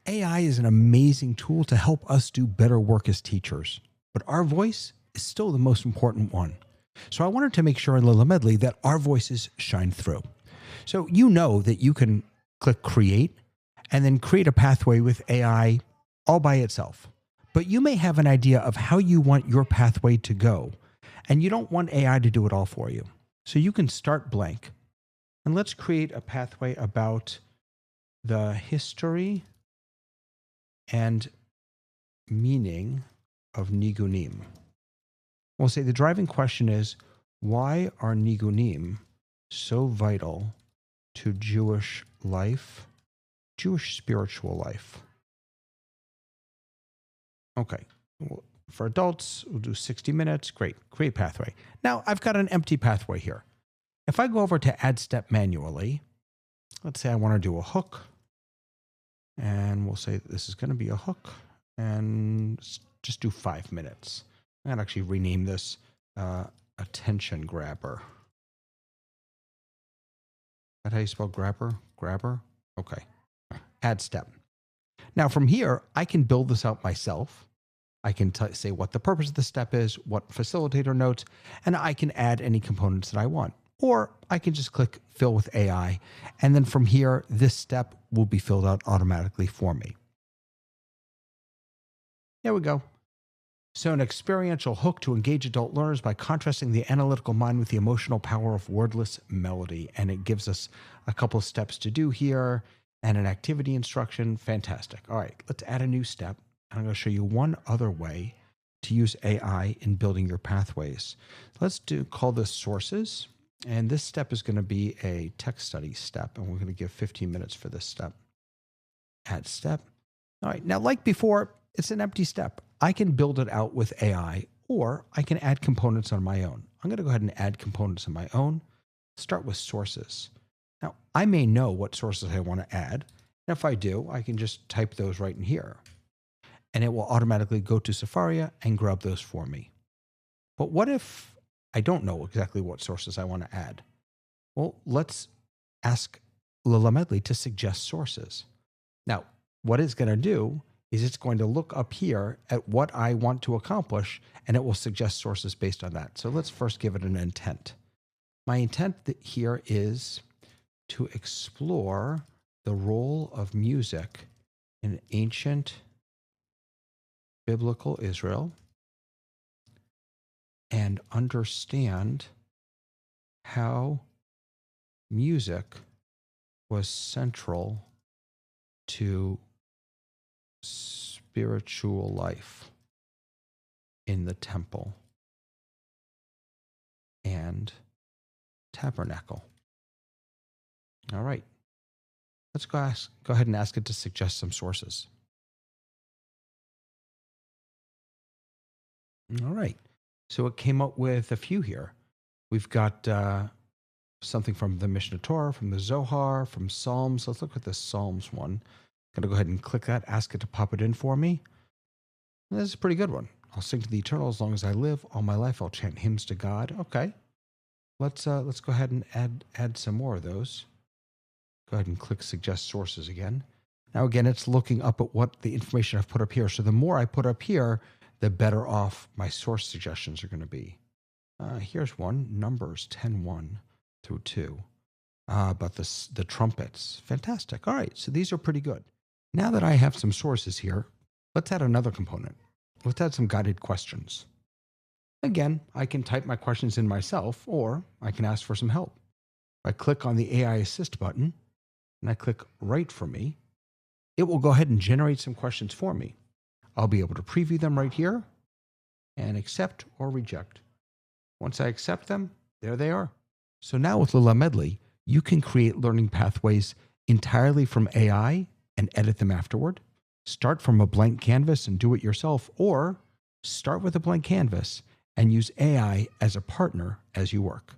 AI is an amazing tool to help us do better work as teachers, but our voice is still the most important one. So I wanted to make sure in Lila Medley that our voices shine through. So you know that you can click create and then create a pathway with AI all by itself. But you may have an idea of how you want your pathway to go, and you don't want AI to do it all for you. So you can start blank. And let's create a pathway about the history and meaning of Nigunim. We'll say the driving question is, why are Nigunim so vital to Jewish life, Jewish spiritual life? Okay. For adults, we'll do 60 minutes. Great. Create pathway. Now I've got an empty pathway here. If I go over to add step manually, let's say I want to do a hook, and we'll say this is going to be a hook, and just do 5 minutes. I'm going to actually rename this attention grabber. Is that how you spell grabber? Grabber? Okay. Add step. Now from here, I can build this out myself. I can say what the purpose of the step is, what facilitator notes, and I can add any components that I want. Or I can just click fill with AI, and then from here, this step will be filled out automatically for me. There we go. So an experiential hook to engage adult learners by contrasting the analytical mind with the emotional power of wordless melody. And it gives us a couple of steps to do here and an activity instruction. Fantastic. All right, let's add a new step. I'm going to show you one other way to use AI in building your pathways. Let's call this sources. And this step is going to be a text study step. And we're going to give 15 minutes for this step. Add step. All right. Now, like before, it's an empty step. I can build it out with AI, or I can add components on my own. I'm going to go ahead and add components on my own. Start with sources. Now, I may know what sources I want to add. And if I do, I can just type those right in here. And it will automatically go to Sefaria and grab those for me. But what if I don't know exactly what sources I want to add? Well, let's ask Lila Medley to suggest sources. Now, what it's going to do is it's going to look up here at what I want to accomplish, and it will suggest sources based on that. So let's first give it an intent. My intent here is to explore the role of music in ancient biblical Israel and understand how music was central to spiritual life in the temple and tabernacle. All right. Let's go ahead and ask it to suggest some sources. All right. So it came up with a few here. We've got something from the Mishnah Torah, from the Zohar, from Psalms. Let's look at the Psalms one. I'm going to go ahead and click that, ask it to pop it in for me. And this is a pretty good one. I'll sing to the eternal as long as I live. All my life I'll chant hymns to God. Okay. Let's go ahead and add some more of those. Go ahead and click suggest sources again. Now again, it's looking up at what the information I've put up here. So the more I put up here, the better off my source suggestions are going to be. Here's one, Numbers 10:1 through 2. About the trumpets. Fantastic. All right, so these are pretty good. Now that I have some sources here, let's add another component. Let's add some guided questions. Again, I can type my questions in myself, or I can ask for some help. If I click on the AI Assist button, and I click Write for me, it will go ahead and generate some questions for me. I'll be able to preview them right here and accept or reject. Once I accept them, there they are. So now with Lila Medley, you can create learning pathways entirely from AI and edit them afterward. Start from a blank canvas and do it yourself, or start with a blank canvas and use AI as a partner as you work.